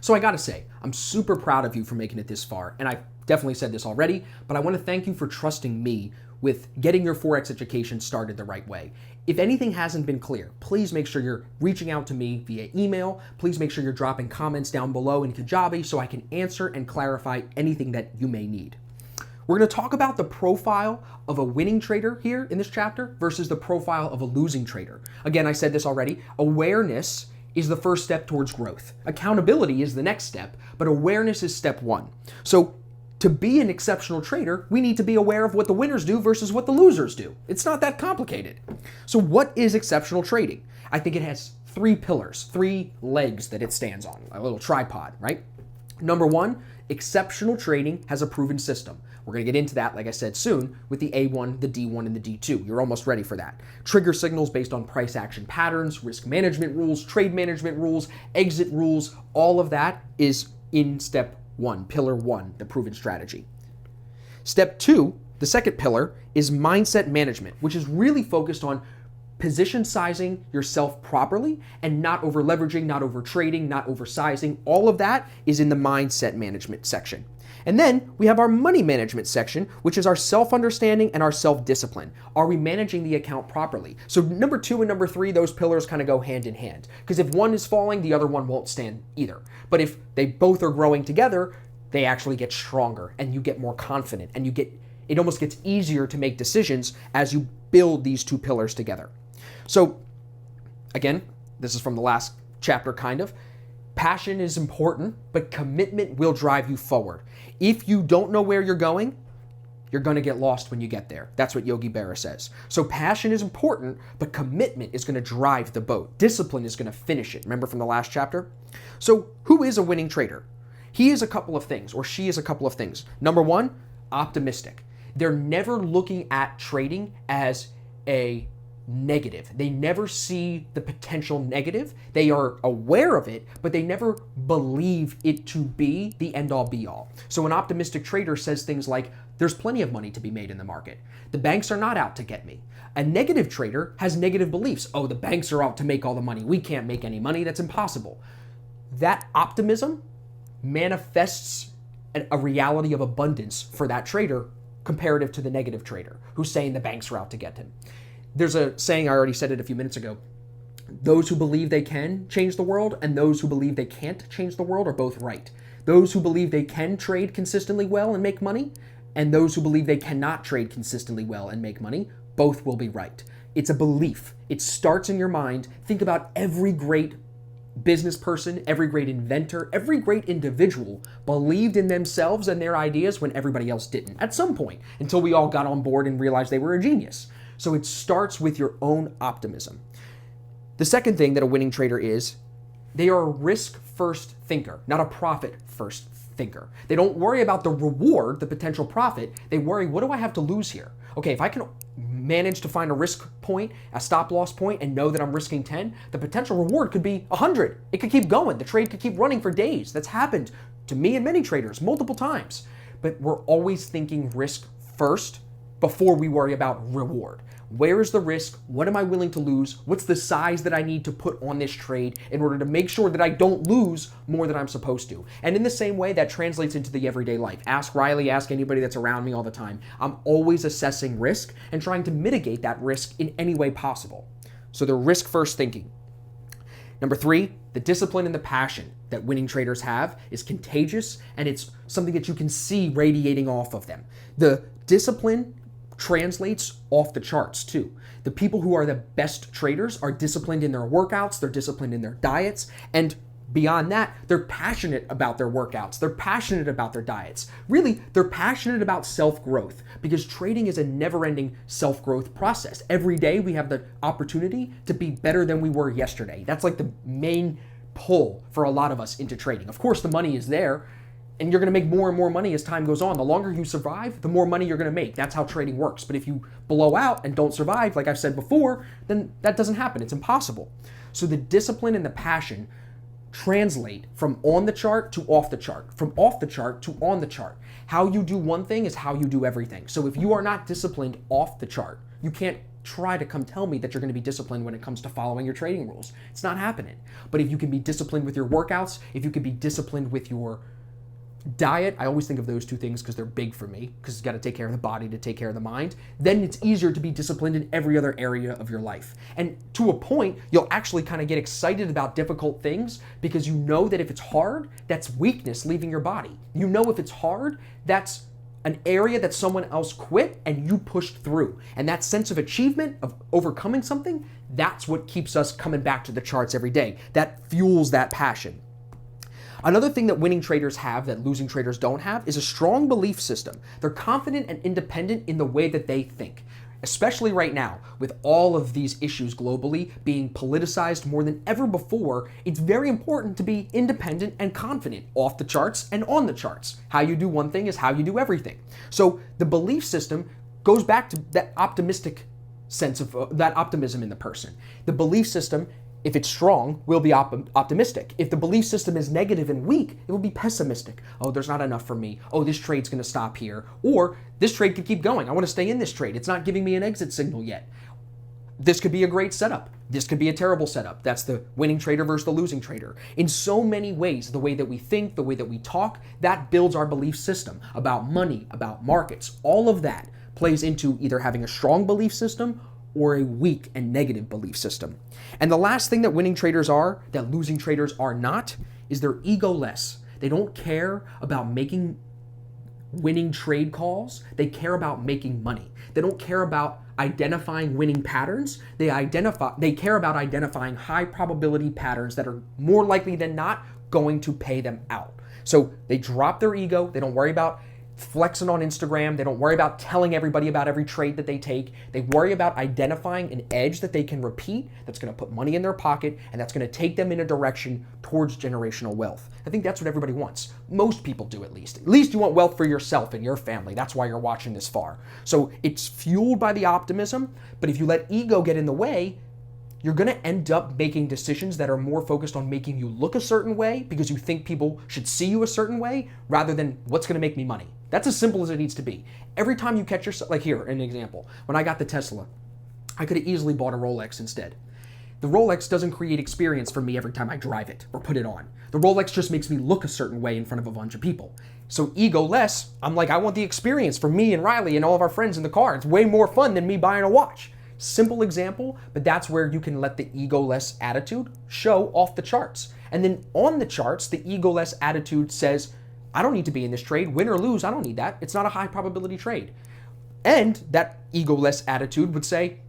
So I gotta say, I'm super proud of you for making it this far, and I've definitely said this already, but I wanna thank you for trusting me with getting your Forex education started the right way. If anything hasn't been clear, please make sure you're reaching out to me via email. Please make sure you're dropping comments down below in Kajabi so I can answer and clarify anything that you may need. We're gonna talk about the profile of a winning trader here in this chapter versus the profile of a losing trader. Again, I said this already, awareness is the first step towards growth. Accountability is the next step, but awareness is step one. So to be an exceptional trader, we need to be aware of what the winners do versus what the losers do. It's not that complicated. So what is exceptional trading? I think it has three pillars, three legs that it stands on, a little tripod, right? Number one, exceptional trading has a proven system. We're gonna get into that, like I said, soon with the A1, the D1, and the D2. You're almost ready for that. Trigger signals based on price action patterns, risk management rules, trade management rules, exit rules, all of that is in step one, pillar one, the proven strategy. Step two, the second pillar, is mindset management, which is really focused on position sizing yourself properly and not over leveraging, not over trading, not oversizing. All of that is in the mindset management section. And then we have our money management section, which is our self-understanding and our self-discipline. Are we managing the account properly? So number two and number three, those pillars kind of go hand in hand. Because if one is falling, the other one won't stand either. But if they both are growing together, they actually get stronger and you get more confident and it almost gets easier to make decisions as you build these two pillars together. So again, this is from the last chapter kind of. Passion is important, but commitment will drive you forward. If you don't know where you're going, you're going to get lost when you get there. That's what Yogi Berra says. So passion is important, but commitment is going to drive the boat. Discipline is going to finish it. Remember from the last chapter? So who is a winning trader? He is a couple of things, or she is a couple of things. Number one, optimistic. They're never looking at trading as a negative. They never see the potential negative. They are aware of it, but they never believe it to be the end-all be-all. So an optimistic trader says things like, there's plenty of money to be made in the market. The banks are not out to get me. A negative trader has negative beliefs. Oh, the banks are out to make all the money. We can't make any money. That's impossible. That optimism manifests a reality of abundance for that trader comparative to the negative trader who's saying the banks are out to get him. There's a saying, I already said it a few minutes ago, those who believe they can change the world and those who believe they can't change the world are both right. Those who believe they can trade consistently well and make money, and those who believe they cannot trade consistently well and make money, both will be right. It's a belief. It starts in your mind. Think about every great business person, every great inventor, every great individual believed in themselves and their ideas when everybody else didn't, at some point, until we all got on board and realized they were a genius. So it starts with your own optimism. The second thing that a winning trader is, they are a risk-first thinker, not a profit-first thinker. They don't worry about the reward, the potential profit. They worry, what do I have to lose here? Okay, if I can manage to find a risk point, a stop-loss point, and know that I'm risking 10, the potential reward could be 100. It could keep going. The trade could keep running for days. That's happened to me and many traders multiple times. But we're always thinking risk first before we worry about reward. Where is the risk? What am I willing to lose? What's the size that I need to put on this trade in order to make sure that I don't lose more than I'm supposed to? And in the same way, that translates into the everyday life. Ask Riley, ask anybody that's around me all the time. I'm always assessing risk and trying to mitigate that risk in any way possible. So the risk-first thinking. Number three, the discipline and the passion that winning traders have is contagious, and it's something that you can see radiating off of them. The discipline translates off the charts too. The people who are the best traders are disciplined in their workouts, they're disciplined in their diets, and beyond that, they're passionate about their workouts, they're passionate about their diets. Really, they're passionate about self-growth because trading is a never-ending self-growth process. Every day we have the opportunity to be better than we were yesterday. That's like the main pull for a lot of us into trading. Of course, the money is there, and you're going to make more and more money as time goes on. The longer you survive, the more money you're going to make. That's how trading works. But if you blow out and don't survive, like I've said before, then that doesn't happen. It's impossible. So the discipline and the passion translate from on the chart to off the chart, from off the chart to on the chart. How you do one thing is how you do everything. So if you are not disciplined off the chart, you can't try to come tell me that you're going to be disciplined when it comes to following your trading rules. It's not happening. But if you can be disciplined with your workouts, if you can be disciplined with your diet, I always think of those two things because they're big for me, because you got to take care of the body to take care of the mind, then it's easier to be disciplined in every other area of your life. And to a point, you'll actually kind of get excited about difficult things because you know that if it's hard, that's weakness leaving your body. You know if it's hard, that's an area that someone else quit and you pushed through. And that sense of achievement, of overcoming something, that's what keeps us coming back to the charts every day. That fuels that passion. Another thing that winning traders have that losing traders don't have is a strong belief system. They're confident and independent in the way that they think. Especially right now, with all of these issues globally being politicized more than ever before, it's very important to be independent and confident off the charts and on the charts. How you do one thing is how you do everything. So the belief system goes back to that optimistic sense of that optimism in the person. The belief system, if it's strong, will be optimistic. If the belief system is negative and weak, it will be pessimistic. Oh, there's not enough for me. Oh, this trade's gonna stop here. Or this trade could keep going. I wanna stay in this trade. It's not giving me an exit signal yet. This could be a great setup. This could be a terrible setup. That's the winning trader versus the losing trader. In so many ways, the way that we think, the way that we talk, that builds our belief system about money, about markets. All of that plays into either having a strong belief system or a weak and negative belief system. And the last thing that winning traders are, that losing traders are not, is they're egoless. They don't care about making winning trade calls. They care about making money. They don't care about identifying winning patterns. They care about identifying high probability patterns that are more likely than not going to pay them out. So they drop their ego. They don't worry about flexing on Instagram. They don't worry about telling everybody about every trade that they take. They worry about identifying an edge that they can repeat that's going to put money in their pocket and that's going to take them in a direction towards generational wealth. I think that's what everybody wants. Most people do, at least. At least you want wealth for yourself and your family. That's why you're watching this far. So it's fueled by the optimism, but if you let ego get in the way, you're going to end up making decisions that are more focused on making you look a certain way because you think people should see you a certain way rather than what's going to make me money. That's as simple as it needs to be. Every time you catch yourself, like here, an example. When I got the Tesla, I could have easily bought a Rolex instead. The Rolex doesn't create experience for me every time I drive it or put it on. The Rolex just makes me look a certain way in front of a bunch of people. So ego-less, I'm like, I want the experience for me and Riley and all of our friends in the car. It's way more fun than me buying a watch. Simple example, but that's where you can let the ego-less attitude show off the charts. And then on the charts, the ego-less attitude says, I don't need to be in this trade, win or lose, I don't need that. It's not a high probability trade. And that ego-less attitude would say,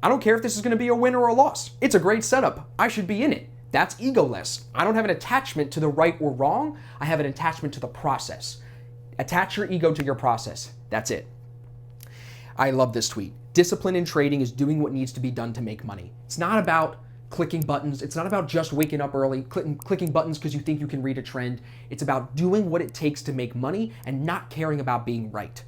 I don't care if this is gonna be a win or a loss. It's a great setup, I should be in it. That's ego-less. I don't have an attachment to the right or wrong, I have an attachment to the process. Attach your ego to your process, that's it. I love this tweet. Discipline in trading is doing what needs to be done to make money. It's not about clicking buttons. It's not about just waking up early, clicking buttons because you think you can read a trend. It's about doing what it takes to make money and not caring about being right.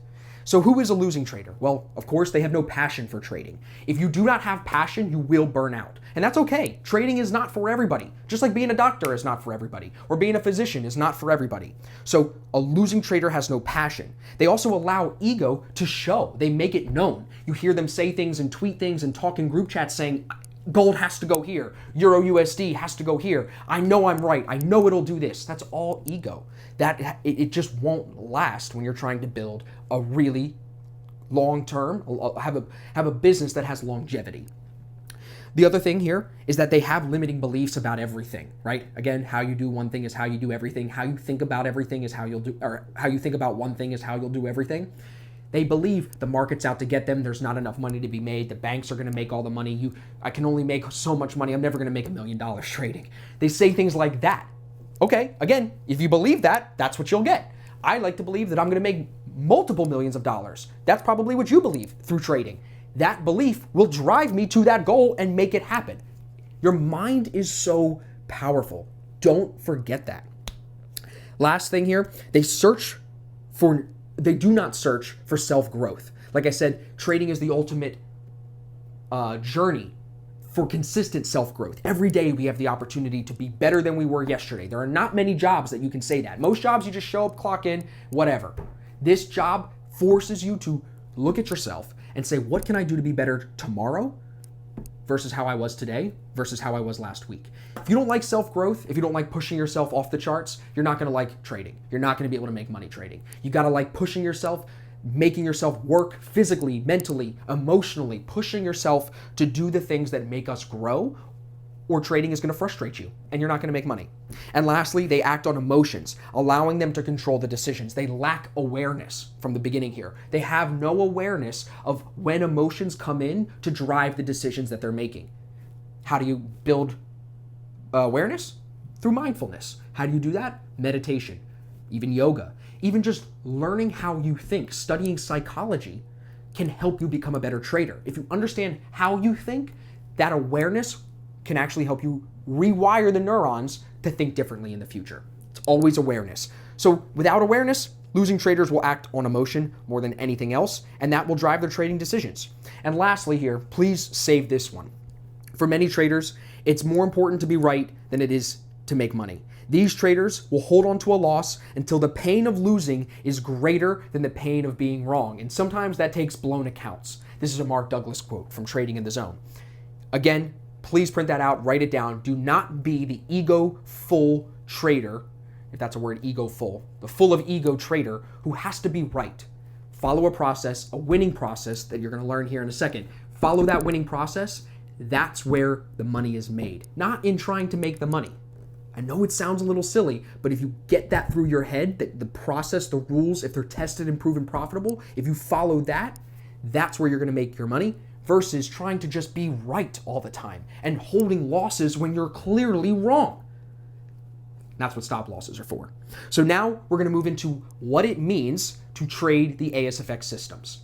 So who is a losing trader? Well, of course, they have no passion for trading. If you do not have passion, you will burn out. And that's okay. Trading is not for everybody. Just like being a doctor is not for everybody, or being a physician is not for everybody. So a losing trader has no passion. They also allow ego to show. They make it known. You hear them say things and tweet things and talk in group chats saying, gold has to go here. Euro USD has to go here. I know I'm right. I know it'll do this. That's all ego. It just won't last when you're trying to build a really long-term, have a business that has longevity. The other thing here is that they have limiting beliefs about everything, right? Again, how you do one thing is how you do everything. How you think about everything is how you'll do, or how you think about one thing is how you'll do everything. They believe the market's out to get them. There's not enough money to be made. The banks are going to make all the money. I can only make so much money. I'm never going to make $1 million trading. They say things like that. Okay, again, if you believe that, that's what you'll get. I like to believe that I'm going to make multiple millions of dollars. That's probably what you believe through trading. That belief will drive me to that goal and make it happen. Your mind is so powerful. Don't forget that. Last thing here, they do not search for self-growth. Like I said, trading is the ultimate journey for consistent self-growth. Every day we have the opportunity to be better than we were yesterday. There are not many jobs that you can say that. Most jobs you just show up, clock in, whatever. This job forces you to look at yourself and say, what can I do to be better tomorrow versus how I was today versus how I was last week? If you don't like self-growth, if you don't like pushing yourself off the charts, you're not gonna like trading. You're not gonna be able to make money trading. You gotta like pushing yourself, making yourself work physically, mentally, emotionally, pushing yourself to do the things that make us grow, or trading is gonna frustrate you and you're not gonna make money. And lastly, they act on emotions, allowing them to control the decisions. They lack awareness from the beginning here. They have no awareness of when emotions come in to drive the decisions that they're making. How do you build awareness? Through mindfulness. How do you do that? Meditation, even yoga, even just learning how you think, studying psychology can help you become a better trader. If you understand how you think, that awareness can actually help you rewire the neurons to think differently in the future. It's always awareness. So without awareness, losing traders will act on emotion more than anything else, and that will drive their trading decisions. And lastly here, please save this one. For many traders, it's more important to be right than it is to make money. These traders will hold on to a loss until the pain of losing is greater than the pain of being wrong. And sometimes that takes blown accounts. This is a Mark Douglas quote from Trading in the Zone. Again, please print that out, write it down. Do not be the ego-full trader, if that's a word, ego-full, the full of ego trader who has to be right. Follow a process, a winning process that you're gonna learn here in a second. Follow that winning process. That's where the money is made, not in trying to make the money. I know it sounds a little silly, but if you get that through your head, that the process, the rules, if they're tested and proven profitable, if you follow that, that's where you're gonna make your money, versus trying to just be right all the time and holding losses when you're clearly wrong. That's what stop losses are for. So now we're gonna move into what it means to trade the ASFX systems.